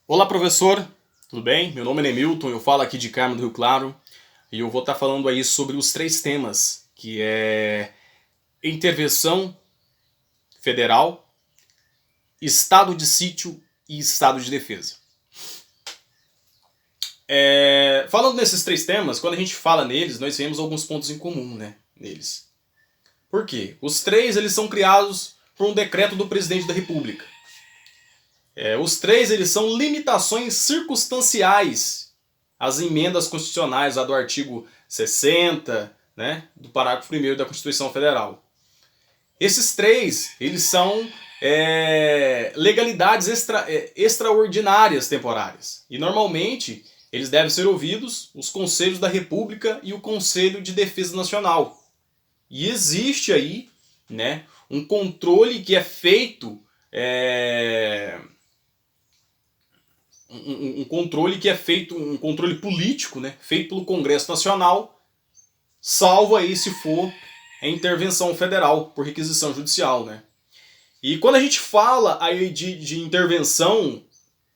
Olá, professor, tudo bem? Meu nome é Nemilton, eu falo aqui de Carmo do Rio Claro e eu vou estar falando aí sobre os três temas, que é intervenção federal, estado de sítio e estado de defesa. Falando nesses três temas, quando a gente fala neles, nós vemos alguns pontos em comum, né, neles. Por quê? Os três eles são criados por um decreto do presidente da República. Os três eles são limitações circunstanciais às emendas constitucionais lá do artigo 60, né, do parágrafo 1º da Constituição Federal. Esses três eles são legalidades extraordinárias temporárias. E normalmente eles devem ser ouvidos os Conselhos da República e o Conselho de Defesa Nacional. E existe aí, né, um controle que é feito um controle que é feito, um controle político, né, feito pelo Congresso Nacional, salvo aí se for a intervenção federal por requisição judicial, né. E quando a gente fala aí de intervenção,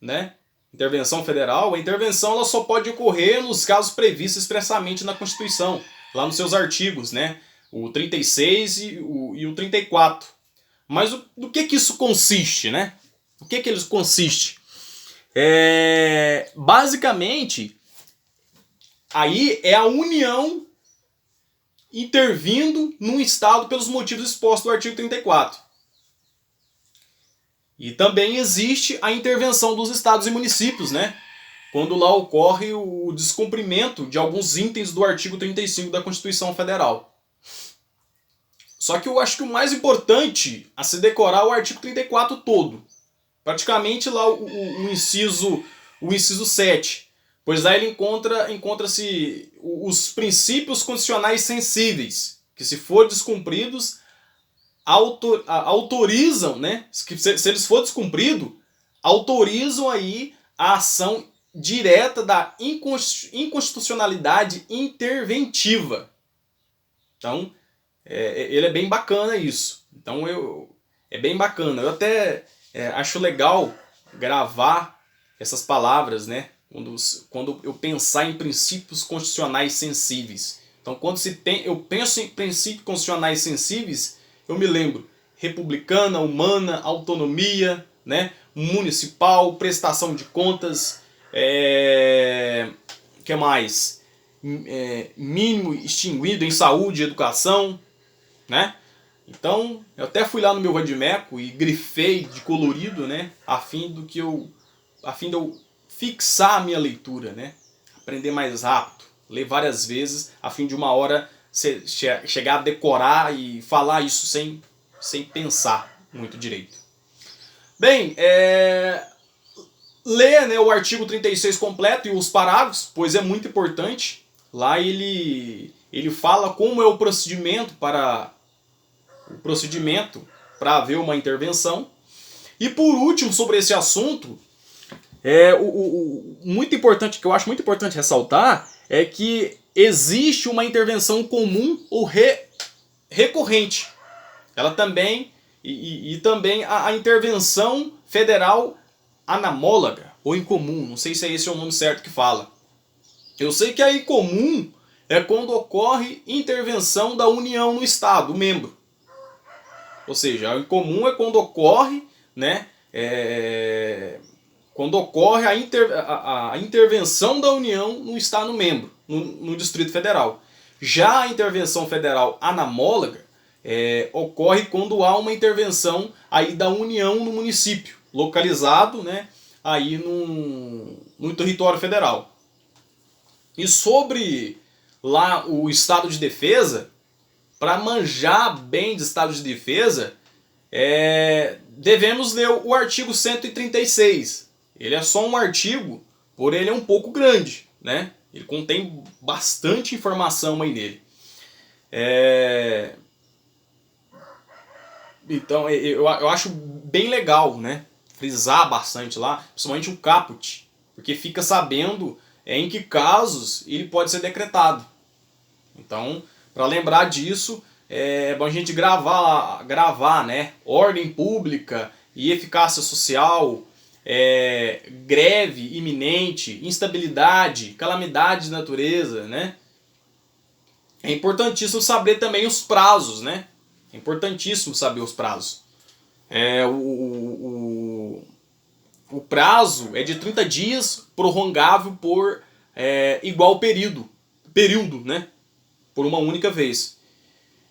né, intervenção federal, a intervenção ela só pode ocorrer nos casos previstos expressamente na Constituição, lá nos seus artigos, né, o 36 e o 34. Mas do que isso consiste, né? O que eles consiste? Basicamente, aí é a União intervindo num Estado pelos motivos expostos no artigo 34. E também existe a intervenção dos estados e municípios, né? Quando lá ocorre o descumprimento de alguns itens do artigo 35 da Constituição Federal. Só que eu acho que o mais importante a se decorar é o artigo 34 todo. Praticamente lá o inciso 7. Pois lá ele encontra-se os princípios constitucionais sensíveis, que se for descumpridos, autorizam, né? Se eles for descumprido, autorizam aí a ação direta da inconstitucionalidade interventiva. Então, ele é bem bacana isso. Então, é bem bacana. Eu até acho legal gravar essas palavras, né? Quando eu pensar em princípios constitucionais sensíveis. Então, quando eu penso em princípios constitucionais sensíveis, eu me lembro republicana, humana, autonomia, né? Municipal, prestação de contas, que mais? Mínimo extinguido em saúde e educação, né? Então, eu até fui lá no meu vadimeco e grifei de colorido, né? A fim de eu fixar a minha leitura, né? Aprender mais rápido, ler várias vezes, a fim de uma hora chegar a decorar e falar isso sem pensar muito direito. Bem, ler, né, o artigo 36 completo e os parágrafos, pois é muito importante. Lá ele fala como é o procedimento para haver uma intervenção. E por último, sobre esse assunto, muito importante, que eu acho muito importante ressaltar, é que existe uma intervenção comum ou recorrente. Ela também, e também a intervenção federal anamóloga, ou incomum, não sei se esse é o nome certo que fala. Eu sei que a incomum é quando ocorre intervenção da União no Estado, o membro. Ou seja, a incomum é quando ocorre, né, quando ocorre a intervenção da União no Estado membro, no Distrito Federal. Já a intervenção federal anamóloga ocorre quando há uma intervenção aí da União no município, localizado, né, aí no território federal. E sobre lá o estado de defesa, para manjar bem de estado de defesa, devemos ler o artigo 136. Ele é só um artigo, porém ele é um pouco grande, né? Ele contém bastante informação aí nele. Então eu acho bem legal, né? Frisar bastante lá, principalmente o caput, porque fica sabendo em que casos ele pode ser decretado. Então, para lembrar disso, é bom a gente gravar, né? Ordem pública e eficácia social, greve iminente, instabilidade, calamidade de natureza, né? É importantíssimo saber também os prazos, né? É importantíssimo saber os prazos. O prazo é de 30 dias, prorrogável por igual período, né? Por uma única vez.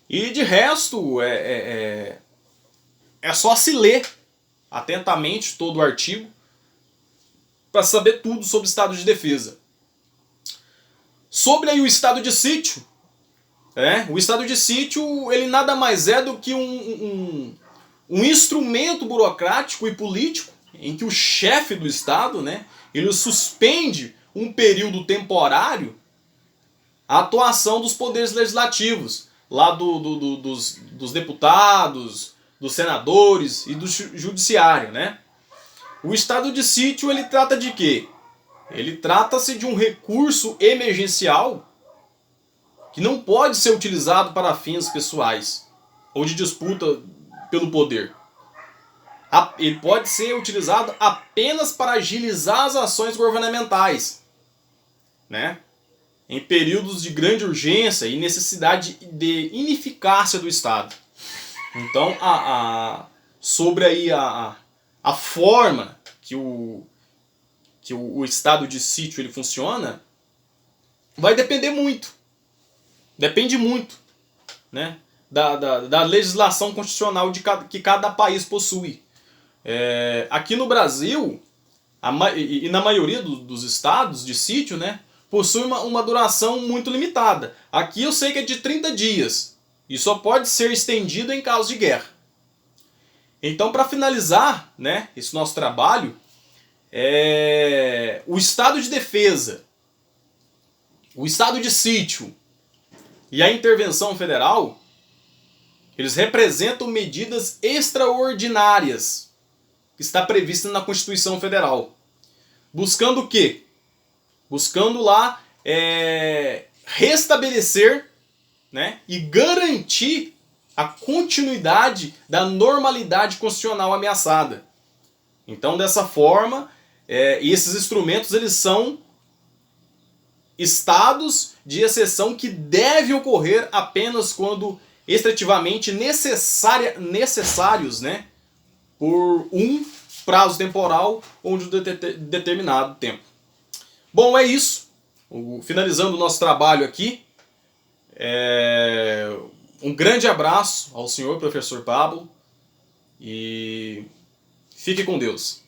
E de resto, é só se ler atentamente todo o artigo para saber tudo sobre o estado de defesa. Sobre aí o estado de sítio, o estado de sítio ele nada mais é do que um instrumento burocrático e político em que o chefe do estado, né, ele suspende um período temporário a atuação dos poderes legislativos, lá dos deputados, dos senadores e do judiciário, né? O estado de sítio ele trata de quê? Ele trata-se de um recurso emergencial que não pode ser utilizado para fins pessoais ou de disputa pelo poder. Ele pode ser utilizado apenas para agilizar as ações governamentais, né? Em períodos de grande urgência e necessidade de ineficácia do Estado. Então, sobre aí a forma que o estado de sítio ele funciona, vai depender muito. Depende muito, né, da legislação constitucional que cada país possui. Aqui no Brasil, e na maioria dos estados de sítio, né, possui uma duração muito limitada. Aqui eu sei que é de 30 dias e só pode ser estendido em caso de guerra. Então, para finalizar, né, esse nosso trabalho, o estado de defesa, o estado de sítio e a intervenção federal, eles representam medidas extraordinárias que está prevista na Constituição Federal. Buscando o quê? Buscando lá restabelecer, né, e garantir a continuidade da normalidade constitucional ameaçada. Então, dessa forma, esses instrumentos eles são estados de exceção que devem ocorrer apenas quando extrativamente necessários, né, por um prazo temporal ou de um determinado tempo. Bom, é isso. Finalizando o nosso trabalho aqui. Um grande abraço ao senhor professor Pablo e fique com Deus.